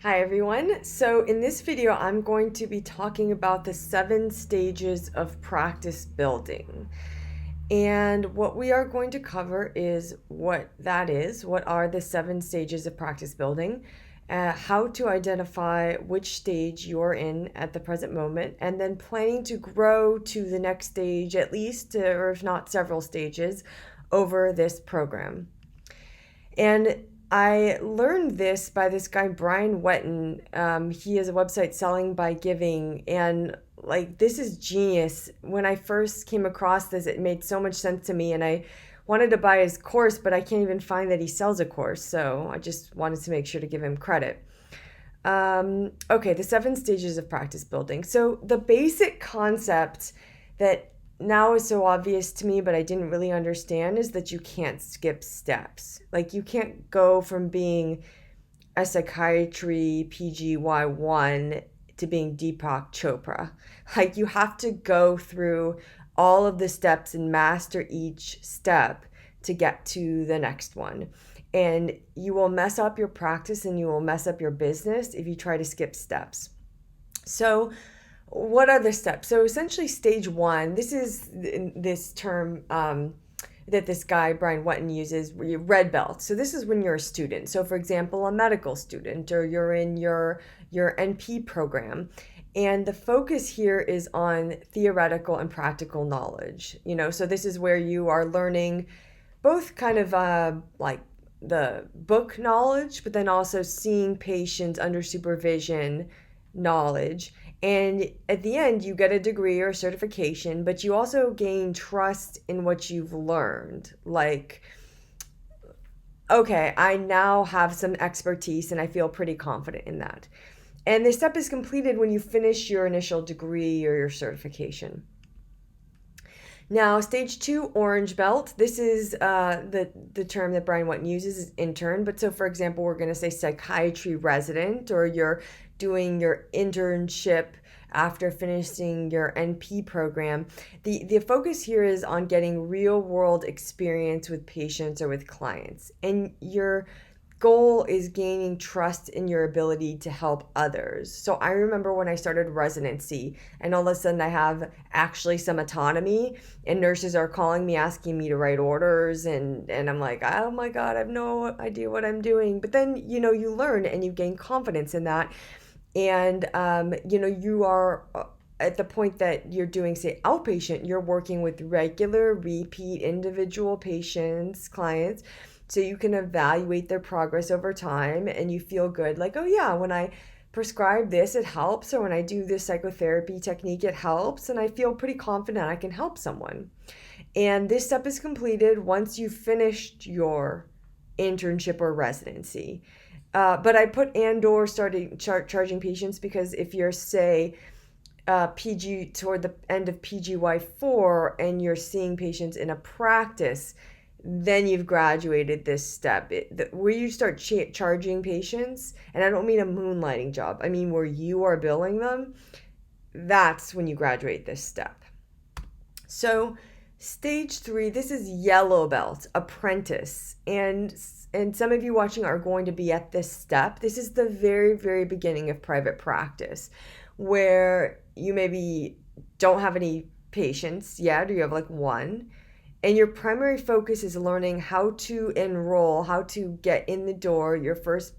Hi everyone. So in this video, I'm going to be talking about the 7 stages of practice building. And what we are going to cover is what that is, what are the 7 stages of practice building, how to identify which stage you're in at the present moment, and then planning to grow to the next stage, at least, or if not several stages, over this program. And I learned this by this guy, Brian Wetton. He has a website, Selling by Giving. And like, this is genius. When I first came across this, it made so much sense to me. And I wanted to buy his course, but I can't even find that he sells a course. So I just wanted to make sure to give him credit. Okay, the 7 stages of practice building. So the basic concept that now is so obvious to me, but I didn't really understand, is that you can't skip steps. Like, you can't go from being a psychiatry PGY1 to being Deepak Chopra. Like, you have to go through all of the steps and master each step to get to the next one. And you will mess up your practice and you will mess up your business if you try to skip steps. So, what are the steps? So essentially, stage one, this is this term that this guy, Brian Wetton, uses, red belt. So this is when you're a student. So for example, a medical student, or you're in your NP program. And the focus here is on theoretical and practical knowledge. So this is where you are learning both kind of like the book knowledge, but then also seeing patients under supervision knowledge. And at the end, you get a degree or a certification, but you also gain trust in what you've learned. Like, okay, I now have some expertise and I feel pretty confident in that. And this step is completed when you finish your initial degree or your certification. Now, stage two, orange belt. This is the term that Brian Wetton uses, is intern. But so, for example, we're going to say psychiatry resident, or you're doing your internship after finishing your NP program. The focus here is on getting real world experience with patients or with clients. And your goal is gaining trust in your ability to help others. So I remember when I started residency, and all of a sudden I have actually some autonomy, and nurses are calling me asking me to write orders, and I'm like, oh my God, I have no idea what I'm doing. But then, you learn and you gain confidence in that. And, you are at the point that you're doing, say, outpatient, you're working with regular, repeat, individual patients, clients, so you can evaluate their progress over time, and you feel good, like, oh yeah, when I prescribe this, it helps, or when I do this psychotherapy technique, it helps, and I feel pretty confident I can help someone. And this step is completed once you've finished your internship or residency. But I put and/or starting charging patients, because if you're, say, PG toward the end of PGY4 and you're seeing patients in a practice, then you've graduated this step. Where you start charging patients, and I don't mean a moonlighting job, I mean where you are billing them, that's when you graduate this step. So stage three, this is yellow belt, apprentice. And some of you watching are going to be at this step. This is the very, very beginning of private practice, where you maybe don't have any patients yet, or you have like one. And your primary focus is learning how to enroll, how to get in the door your first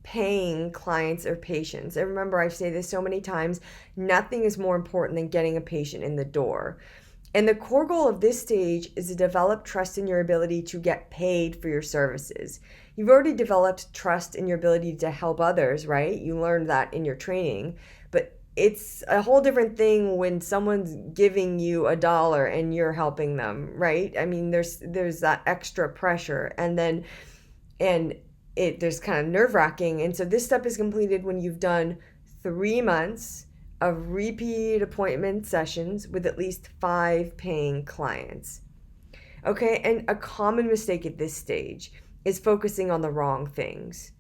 paying clients or patients. And remember, I say this so many times, nothing is more important than getting a patient in the door. And the core goal of this stage is to develop trust in your ability to get paid for your services. You've already developed trust in your ability to help others, right? You learned that in your training. But it's a whole different thing when someone's giving you $1 and you're helping them, right? I mean, there's that extra pressure, and there's kind of nerve-wracking. And so this step is completed when you've done 3 months of repeat appointment sessions with at least 5 paying clients. Okay, and a common mistake at this stage is focusing on the wrong things.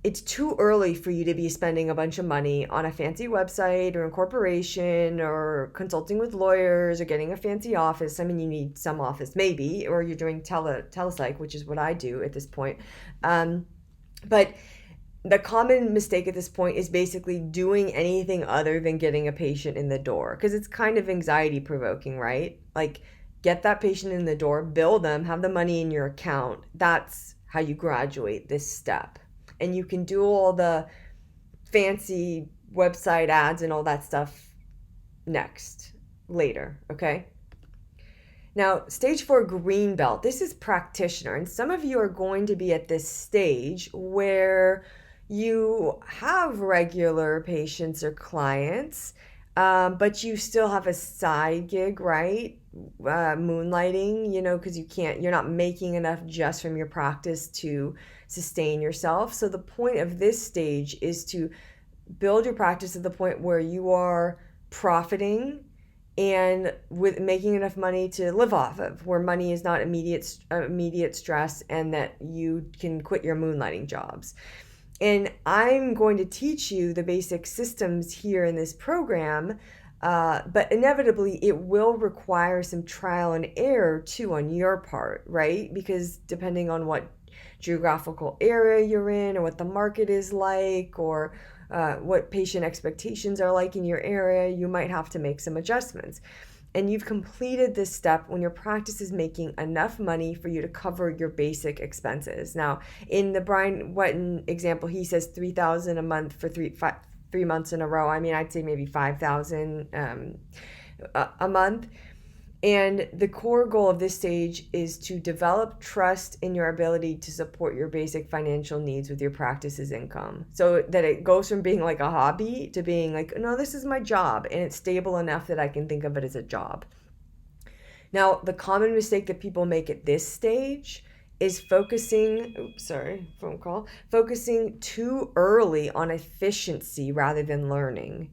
It's too early for you to be spending a bunch of money on a fancy website or incorporation or consulting with lawyers or getting a fancy office. I mean, you need some office maybe, or you're doing telepsych, which is what I do at this point. But the common mistake at this point is basically doing anything other than getting a patient in the door, because it's kind of anxiety provoking, right? Like, get that patient in the door, bill them, have the money in your account. That's how you graduate this step. And you can do all the fancy website ads and all that stuff later, okay? Now, stage 4, green belt. This is practitioner. And some of you are going to be at this stage where you have regular patients or clients, but you still have a side gig, right? Moonlighting, because you're not making enough just from your practice to sustain yourself. So the point of this stage is to build your practice to the point where you are profiting and with making enough money to live off of, where money is not immediate stress, and that you can quit your moonlighting jobs. And I'm going to teach you the basic systems here in this program, but inevitably it will require some trial and error too on your part, right? Because depending on what geographical area you're in, or what the market is like, or what patient expectations are like in your area, you might have to make some adjustments. And you've completed this step when your practice is making enough money for you to cover your basic expenses. Now, in the Brian Wetton example, he says $3,000 a month for 3 months in a row. I mean, I'd say maybe $5,000 a month. And the core goal of this stage is to develop trust in your ability to support your basic financial needs with your practice's income. So that it goes from being like a hobby to being like, no, this is my job, and it's stable enough that I can think of it as a job. Now, the common mistake that people make at this stage is focusing too early on efficiency rather than learning.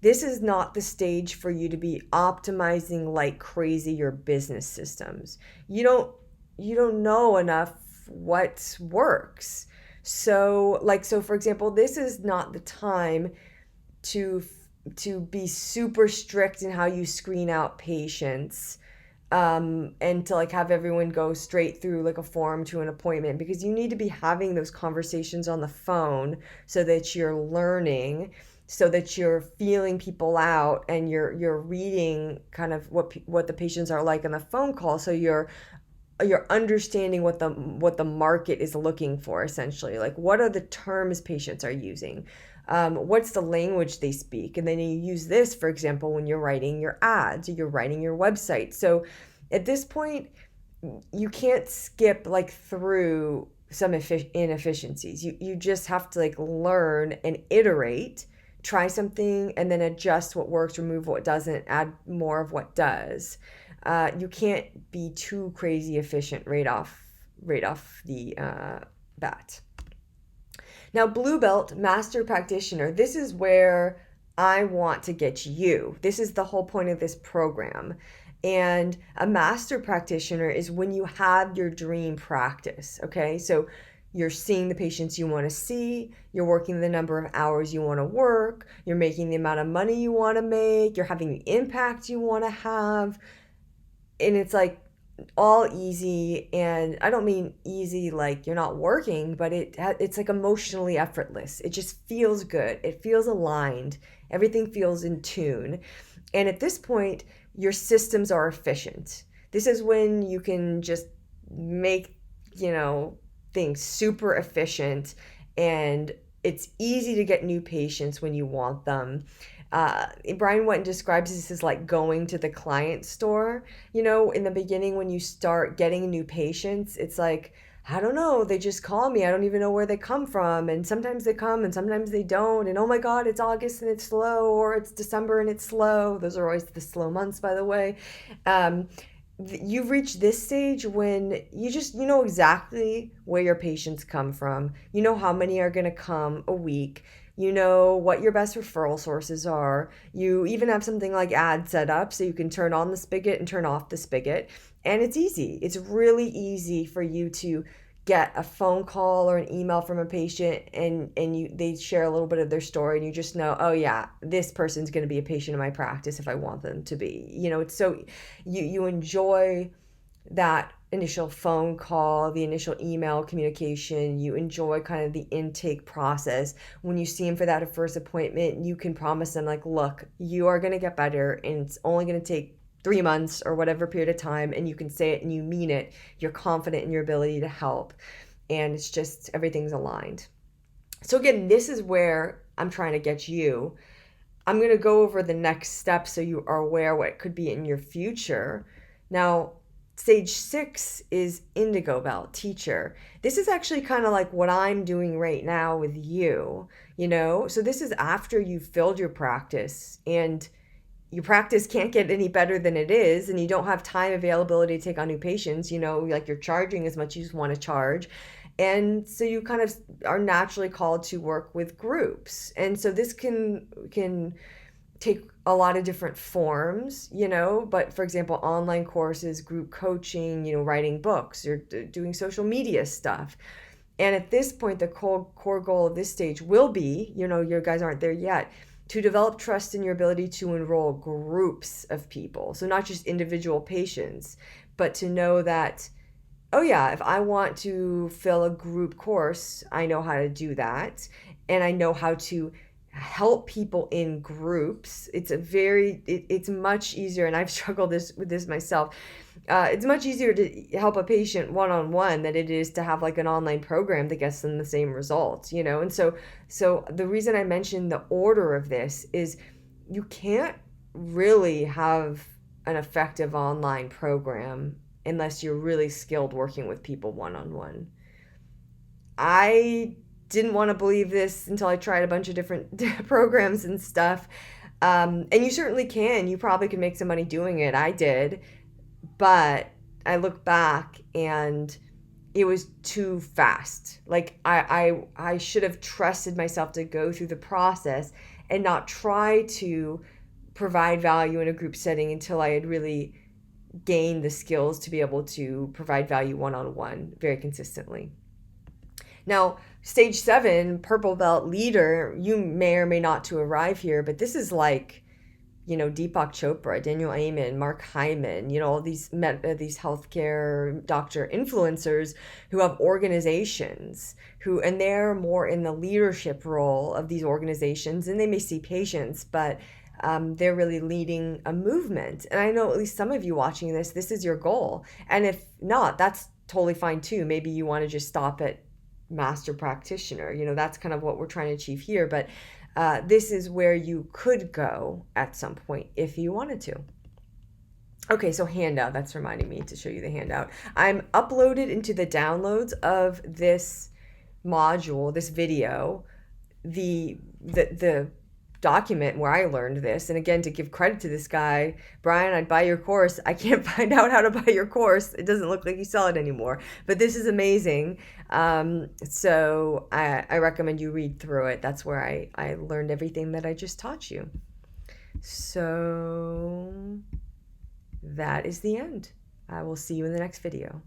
This is not the stage for you to be optimizing like crazy your business systems. You don't know enough what works. So for example, this is not the time to be super strict in how you screen out patients, and to like have everyone go straight through like a form to an appointment, because you need to be having those conversations on the phone so that you're learning, so that you're feeling people out, and you're reading kind of what the patients are like on the phone call, so you're understanding what the market is looking for, essentially. Like, what are the terms patients are using? What's the language they speak? And then you use this, for example, when you're writing your ads or you're writing your website. So at this point, you can't skip like through some inefficiencies. You just have to like learn and iterate, try something, and then adjust what works, remove what doesn't, add more of what does. You can't be too crazy efficient right off the bat. Now, blue belt, master practitioner, this is where I want to get you. This is the whole point of this program. And a master practitioner is when you have your dream practice, okay? So you're seeing the patients you want to see, you're working the number of hours you want to work, you're making the amount of money you want to make, you're having the impact you want to have. And it's like all easy, and I don't mean easy like you're not working, but it's like emotionally effortless. It just feels good. It feels aligned. Everything feels in tune. And at this point, your systems are efficient. This is when you can just make, things super efficient, and it's easy to get new patients when you want them. Brian Wetton describes this as like going to the client store. In the beginning, when you start getting new patients, it's like, I don't know, they just call me. I don't even know where they come from. And sometimes they come and sometimes they don't. And oh my God, it's August and it's slow, or it's December and it's slow. Those are always the slow months, by the way. You've reached this stage when you know exactly where your patients come from. You know how many are going to come a week. You know what your best referral sources are. You even have something like ad set up so you can turn on the spigot and turn off the spigot. And it's easy. It's really easy for you to get a phone call or an email from a patient, and they share a little bit of their story, and you just know, oh yeah, this person's going to be a patient in my practice if I want them to be. It's so you enjoy that initial phone call, the initial email communication. You enjoy kind of the intake process. When you see them for that first appointment, you can promise them, like, look, you are going to get better, and it's only going to take 3 months or whatever period of time, and you can say it and you mean it. You're confident in your ability to help, and it's just everything's aligned. So again, this is where I'm trying to get you. I'm going to go over the next step so you are aware what could be in your future. Now, stage 6 is Indigo Belt, teacher. This is actually kind of like what I'm doing right now with you, So this is after you've filled your practice, and your practice can't get any better than it is, and you don't have time availability to take on new patients, like you're charging as much as you want to charge. And so you kind of are naturally called to work with groups. And so this can take a lot of different forms, but for example, online courses, group coaching, writing books, or doing social media stuff. And at this point, the core goal of this stage will be, you guys aren't there yet, to develop trust in your ability to enroll groups of people. So not just individual patients, but to know that, oh yeah, if I want to fill a group course, I know how to do that. And I know how to help people in groups. It's much easier, and I've struggled with this myself. It's much easier to help a patient one-on-one than it is to have like an online program that gets them the same results, And so the reason I mentioned the order of this is you can't really have an effective online program unless you're really skilled working with people one-on-one. I didn't want to believe this until I tried a bunch of different programs and stuff. And you certainly can. You probably can make some money doing it. I did. But I look back and it was too fast. Like I should have trusted myself to go through the process and not try to provide value in a group setting until I had really gained the skills to be able to provide value one-on-one very consistently. Now, stage 7, purple belt leader, you may or may not to arrive here, but this is like, Deepak Chopra, Daniel Amen, Mark Hyman, all these healthcare doctor influencers who have organizations and they're more in the leadership role of these organizations, and they may see patients, but they're really leading a movement. And I know at least some of you watching this is your goal. And if not, that's totally fine too. Maybe you want to just stop at master practitioner. That's kind of what we're trying to achieve here. But this is where you could go at some point if you wanted to. Okay, so handout. That's reminding me to show you the handout. I'm uploaded into the downloads of this module, this video, the document where I learned this. And again, to give credit to this guy, Brian, I'd buy your course. I can't find out how to buy your course. It doesn't look like you sell it anymore, but this is amazing. So I recommend you read through it. That's where I learned everything that I just taught you. So that is the end. I will see you in the next video.